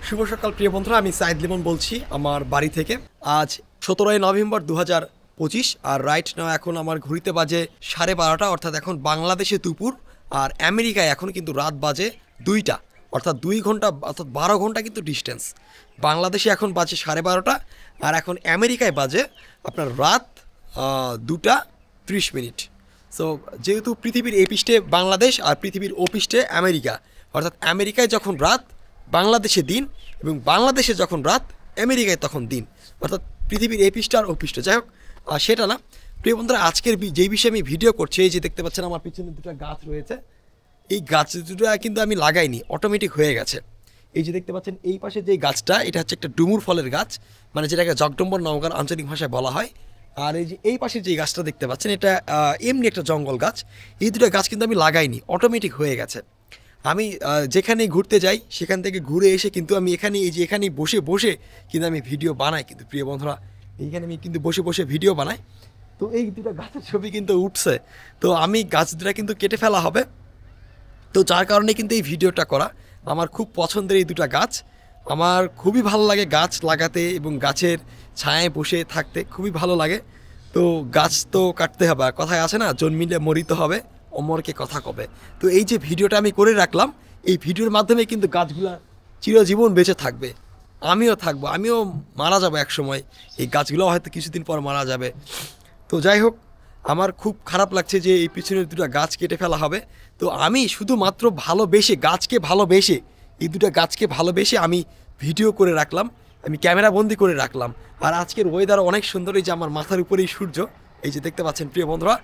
শুভ সকাল প্রিয় বন্ধুরা, আমি সাইদ লিমন বলছি আমার বাড়ি থেকে। আজ 17ই নভেম্বর 2025 আর রাইট নাও এখন আমার ঘড়িতে বাজে 12:30, অর্থাৎ এখন বাংলাদেশে দুপুর আর আমেরিকায় এখন কিন্তু রাত বাজে 2টা, অর্থাৎ 2 ঘন্টা অর্থাৎ 12 ঘন্টা কিন্তু ডিস্টেন্স। বাংলাদেশে এখন বাজে 12:30 আর এখন আমেরিকায় বাজে আপনার রাত 2:30। সো যেহেতু পৃথিবীর এই পৃষ্ঠে বাংলাদেশ আর পৃথিবীর ও পৃষ্ঠে আমেরিকা, অর্থাৎ আমেরিকায় যখন রাত বাংলাদেশে দিন এবং বাংলাদেশে যখন রাত আমেরিকায় তখন দিন, অর্থাৎ পৃথিবীর এই পৃষ্ঠ আর ও পৃষ্ঠ। যাই হোক, সেটা না প্রিয় বন্ধুরা, আজকের যেই বিষয়ে আমি ভিডিও করছি, এই যে দেখতে পাচ্ছেন আমার পিছনে দুটো গাছ রয়েছে, এই গাছ দুটো কিন্তু আমি লাগাইনি, অটোমেটিক হয়ে গেছে। এই যে দেখতে পাচ্ছেন এই পাশে যে গাছটা, এটা হচ্ছে একটা ডুমুর ফলের গাছ, মানে যেটাকে জগডম্বর নওগাঁর আঞ্চলিক ভাষায় বলা হয়। আর এই যে এই পাশে যে গাছটা দেখতে পাচ্ছেন, এটা এমনি একটা জঙ্গল গাছ। এই দুটো গাছ কিন্তু আমি লাগাইনি, অটোমেটিক হয়ে গেছে। আমি যেখানে ঘুরতে যাই সেখান থেকে ঘুরে এসে কিন্তু আমি এখানেই বসে বসে কিন্তু আমি ভিডিও বানাই। কিন্তু প্রিয় বন্ধুরা, এইখানে আমি কিন্তু বসে বসে ভিডিও বানাই। তো এই দুটো গাছের ছবি কিন্তু উঠছে, তো আমি গাছ দুটা কিন্তু কেটে ফেলা হবে। তো যার কারণে কিন্তু এই ভিডিওটা করা। আমার খুব পছন্দের এই দুটো গাছ, আমার খুবই ভালো লাগে গাছ লাগাতে এবং গাছের ছায়ায় বসে থাকতে খুবই ভালো লাগে। তো গাছ তো কাটতে হবে, আর কথায় আছে না, জন্মিলে মরিতে হবে, অমরকে কথা কবে। তো এই যে ভিডিওটা আমি করে রাখলাম, এই ভিডিওর মাধ্যমে কিন্তু গাছগুলা চিরজীবন বেঁচে থাকবে, আমিও থাকবো, আমিও মারা যাবো এক সময়, এই গাছগুলো হয়তো কিছুদিন পর মারা যাবে। তো যাই হোক, আমার খুব খারাপ লাগছে যে এই পিছনের দুটো গাছ কেটে ফেলা হবে। তো আমি শুধুমাত্র ভালোবেসে, গাছকে ভালোবেসে, এই দুটো গাছকে ভালোবেসে আমি ভিডিও করে রাখলাম, আমি ক্যামেরা বন্দি করে রাখলাম। আর আজকের ওয়েদার অনেক সুন্দর, এই যে আমার মাথার উপরেই সূর্য, এই যে দেখতে পাচ্ছেন প্রিয় বন্ধুরা।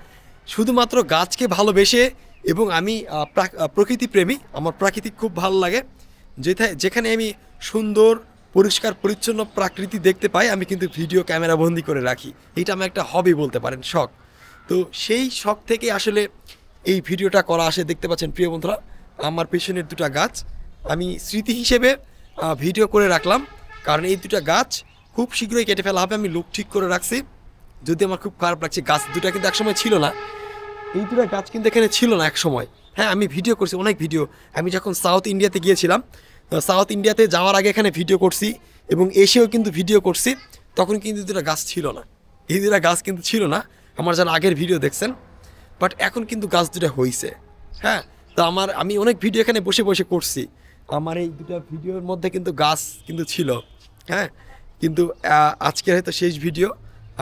শুধুমাত্র গাছকে ভালোবেসে এবং আমি প্রকৃতি প্রেমী, আমার প্রাকৃতি খুব ভালো লাগে। যেখানে আমি সুন্দর পরিষ্কার পরিচ্ছন্ন প্রাকৃতি দেখতে পাই, আমি কিন্তু ভিডিও ক্যামেরা বন্দি করে রাখি। এটা আমার একটা হবি বলতে পারেন, শখ। তো সেই শখ থেকে আসলে এই ভিডিওটা করা আসে। দেখতে পাচ্ছেন প্রিয় বন্ধুরা, আমার পেছনের দুটো গাছ আমি স্মৃতি হিসেবে ভিডিও করে রাখলাম, কারণ এই দুটো গাছ খুব শীঘ্রই কেটে ফেলা হবে। আমি লুক ঠিক করে রাখছি, যদি আমার খুব খারাপ লাগছে। গাছ দুটো কিন্তু একসময় ছিল না, এই দুটো গাছ কিন্তু এখানে ছিল না এক সময়। হ্যাঁ, আমি ভিডিও করছি, অনেক ভিডিও। আমি যখন সাউথ ইন্ডিয়াতে গিয়েছিলাম, সাউথ ইন্ডিয়াতে যাওয়ার আগে এখানে ভিডিও করছি এবং এসেও কিন্তু ভিডিও করছি, তখন কিন্তু দুটো গাছ ছিল না, এই দুটো গাছ কিন্তু ছিল না, আমার যারা আগের ভিডিও দেখছেন। বাট এখন কিন্তু গাছ দুটো হয়েছে। হ্যাঁ, তো আমি অনেক ভিডিও এখানে বসে বসে করছি, আমার এই দুটো ভিডিওর মধ্যে কিন্তু গাছ কিন্তু ছিল। হ্যাঁ, কিন্তু আজকে হয়তো শেষ ভিডিও,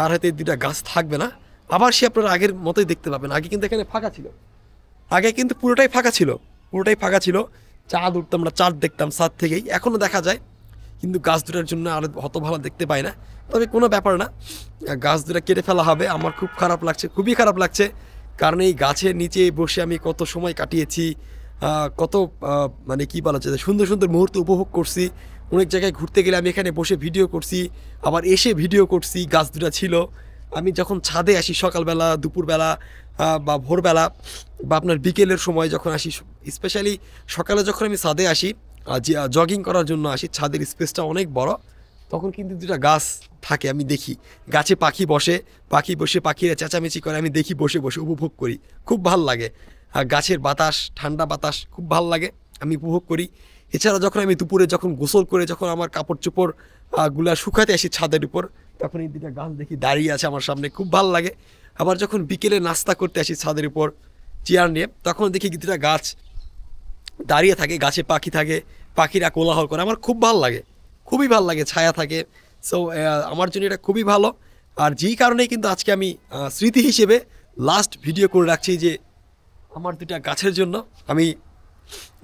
আর হয়তো এই দুটো গাছ থাকবে না, আবার সে আপনারা আগের মতোই দেখতে পাবেন। আগে কিন্তু এখানে ফাঁকা ছিল, আগে কিন্তু পুরোটাই ফাঁকা ছিল, পুরোটাই ফাঁকা ছিল। চাঁদ উঠতাম, আমরা চাঁদ দেখতাম ছাদ থেকেই, এখনও দেখা যায়, কিন্তু গাছ দুটার জন্য আর অত ভালো দেখতে পাই না। তবে কোনো ব্যাপার না, গাছ দুটা কেটে ফেলা হবে। আমার খুব খারাপ লাগছে, খুবই খারাপ লাগছে, কারণ এই গাছের নিচে বসে আমি কত সময় কাটিয়েছি, কত মানে কী বলা যায়, সুন্দর সুন্দর মুহূর্ত উপভোগ করছি। অনেক জায়গায় ঘুরতে গেলে আমি এখানে বসে ভিডিও করছি, আবার এসে ভিডিও করছি। গাছ দুটা ছিল, আমি যখন ছাদে আসি সকালবেলা, দুপুরবেলা বা ভোরবেলা বা আপনার বিকেলের সময় যখন আসি, স্পেশালি সকালে যখন আমি ছাদে আসি জগিং করার জন্য আসি, ছাদের স্পেসটা অনেক বড়, তখন কিন্তু দুটা গাছ থাকে, আমি দেখি গাছে পাখি বসে, পাখি বসে পাখিরা চেঁচামেচি করে, আমি দেখি বসে বসে উপভোগ করি, খুব ভাল লাগে। গাছের বাতাস, ঠান্ডা বাতাস খুব ভাল লাগে, আমি উপভোগ করি। এছাড়া যখন আমি দুপুরে যখন গোসল করে যখন আমার কাপড় চোপড় গুলা শুকাতে আসি ছাদের উপর, তখন এই দুটা গাছ দেখি দাঁড়িয়ে আছে আমার সামনে, খুব ভালো লাগে। আবার যখন বিকেলে নাস্তা করতে আসি ছাদের উপর চেয়ার নিয়ে, তখন দেখি দুটা গাছ দাঁড়িয়ে থাকে, গাছে পাখি থাকে, পাখিরা কোলাহল করে, আমার খুব ভালো লাগে, খুবই ভালো লাগে, ছায়া থাকে। সো আমার জন্য এটা খুবই ভালো। আর যেই কারণেই কিন্তু আজকে আমি স্মৃতি হিসেবে লাস্ট ভিডিও করে রাখছি, যে আমার দুটা গাছের জন্য। আমি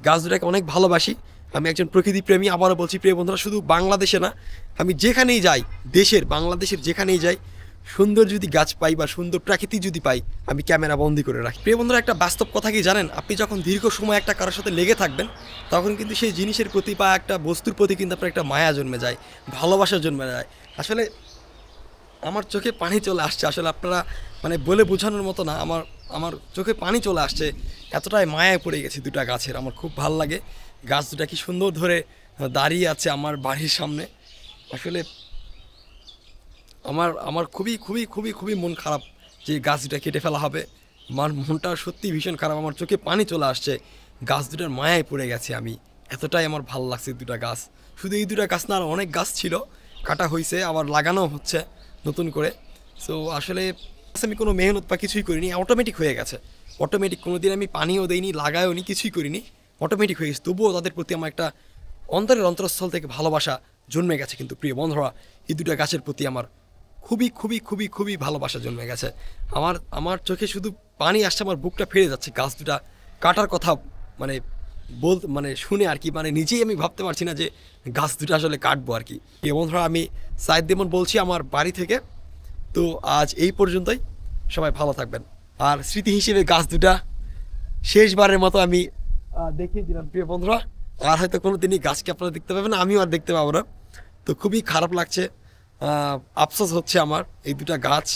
গাছ দুটাকে অনেক ভালোবাসি, আমি একজন প্রকৃতি প্রেমী। আবারও বলছি প্রিয় বন্ধুরা, শুধু বাংলাদেশে না, আমি যেখানেই যাই, বাংলাদেশের যেখানেই যাই, সুন্দর যদি গাছ পাই বা সুন্দর প্রাকৃতিক যদি পাই, আমি ক্যামেরা বন্দি করে রাখি। প্রিয় বন্ধুরা, একটা বাস্তব কথা কি জানেন, আপনি যখন দীর্ঘ সময় একটা কারোর সাথে লেগে থাকবেন, তখন কিন্তু সেই জিনিসের প্রতি বা একটা বস্তুর প্রতি কিন্তু আপনার একটা মায়া জন্মে যায়, ভালোবাসা জন্মে যায়। আসলে আমার চোখে পানি চলে আসছে, আসলে আপনারা মানে বলে বোঝানোর মতো না, আমার চোখে পানি চলে আসছে, এতটাই মায়ায় পড়ে গেছে দুটা গাছের। আমার খুব ভাল লাগে, গাছ দুটা কি সুন্দর ধরে দাঁড়িয়ে আছে আমার বাড়ির সামনে। আসলে আমার খুবই খুবই খুবই খুবই মন খারাপ যে গাছ দুটা কেটে ফেলা হবে। আমার মনটা সত্যি ভীষণ খারাপ, আমার চোখে পানি চলে আসছে, গাছ দুটার মায়ায় পড়ে গেছে আমি, এতটাই আমার ভালো লাগছে দুটা গাছ। শুধু এই দুটা গাছ না, আর অনেক গাছ ছিল, কাটা হয়েছে, আবার লাগানো হচ্ছে নতুন করে। সো আসলে আমি কোনো মেহনত বা কিছুই করিনি, অটোমেটিক হয়ে গেছে। অটোমেটিক, কোনো দিন আমি পানিও দেইনি, লাগাইও নি, কিছুই করিনি, অটোমেটিক হয়ে গেছে। তবুও তাদের প্রতি আমার একটা অন্তরের অন্তরস্থল থেকে ভালোবাসা জন্মে গেছে। কিন্তু প্রিয় বন্ধুরা, এই দুটা গাছের প্রতি আমার খুবই খুবই খুবই খুবই ভালোবাসা জন্মে গেছে। আমার চোখে শুধু পানি আসছে, আমার বুকটা ফেড়ে যাচ্ছে গাছ দুটা কাটার কথা মানে মানে শুনে আর কি, মানে নিজেই আমি ভাবতে পারছি না যে গাছ দুটো আসলে কাটবো আর কি। প্রিয় বন্ধুরা, আমি সাইদ দেমন বলছি আমার বাড়ি থেকে। তো আজ এই পর্যন্তই, সবাই ভালো থাকবেন। আর স্মৃতি হিসেবে গাছ দুটা শেষবারের মতো আমি দেখিয়ে দিলাম প্রিয় বন্ধুরা। আর হয়তো কোনো দিনই গাছকে আপনারা দেখতে পাবেন না, আমিও আর দেখতে পাবো না। তো খুবই খারাপ লাগছে, আফসোস হচ্ছে আমার। এই দুটা গাছ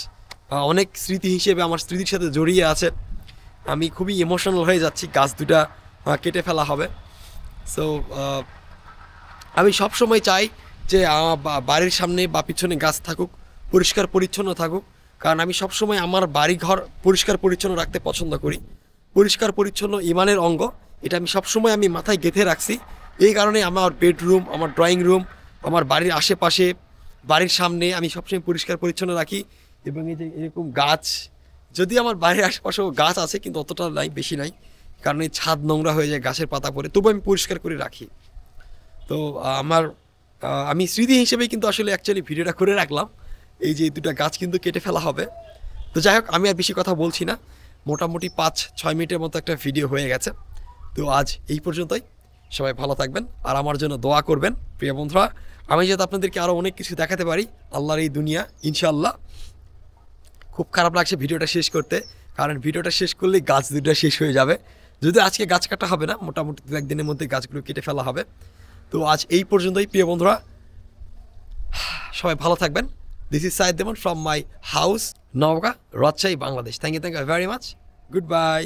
অনেক স্মৃতি হিসেবে আমার স্মৃতির সাথে জড়িয়ে আছে। আমি খুবই ইমোশনাল হয়ে যাচ্ছি, গাছ দুটা কেটে ফেলা হবে। সো আমি সব সময় চাই যে বাড়ির সামনে বা পিছনে গাছ থাকুক, পরিষ্কার পরিচ্ছন্ন থাকুক। কারণ আমি সবসময় আমার বাড়িঘর পরিষ্কার পরিচ্ছন্ন রাখতে পছন্দ করি। পরিষ্কার পরিচ্ছন্ন ইমানের অঙ্গ, এটা আমি সবসময় আমি মাথায় গেঁথে রাখছি। এই কারণে আমার বেডরুম, আমার ড্রয়িং রুম, আমার বাড়ির আশেপাশে, বাড়ির সামনে আমি সবসময় পরিষ্কার পরিচ্ছন্ন রাখি। এবং এই যে এরকম গাছ, যদি আমার বাড়ির আশেপাশেও গাছ আছে কিন্তু অতটা নাই, বেশি নাই, কারণ এই ছাদ নোংরা হয়ে যায় গাছের পাতা পড়ে, তবু আমি পরিষ্কার করে রাখি। তো আমি স্মৃতি হিসেবেই কিন্তু আসলে অ্যাকচুয়ালি ভিডিওটা করে রাখলাম। এই যে দুটা গাছ কিন্তু কেটে ফেলা হবে। তো যাই হোক, আমি আর বেশি কথা বলছি না, মোটামুটি 5-6 মিনিটের মতো একটা ভিডিও হয়ে গেছে। তো আজ এই পর্যন্তই, সবাই ভালো থাকবেন আর আমার জন্য দোয়া করবেন প্রিয় বন্ধুরা। আমি যাতে আপনাদেরকে আরও অনেক কিছু দেখাতে পারি আল্লাহর এই দুনিয়া, ইনশাআল্লাহ। খুব খারাপ লাগছে ভিডিওটা শেষ করতে, কারণ ভিডিওটা শেষ করলেই গাছ দুটো শেষ হয়ে যাবে। যদি আজকে গাছ কাটা হবে না, মোটামুটি 2-1 দিনের মধ্যে গাছগুলো কেটে ফেলা হবে। তো আজ এই পর্যন্তই প্রিয় বন্ধুরা, সবাই ভালো থাকবেন। দিস ইজ সাইদ দেমন from my house, Naogaon, Rajshahi, Bangladesh. Thank you very much. Good by.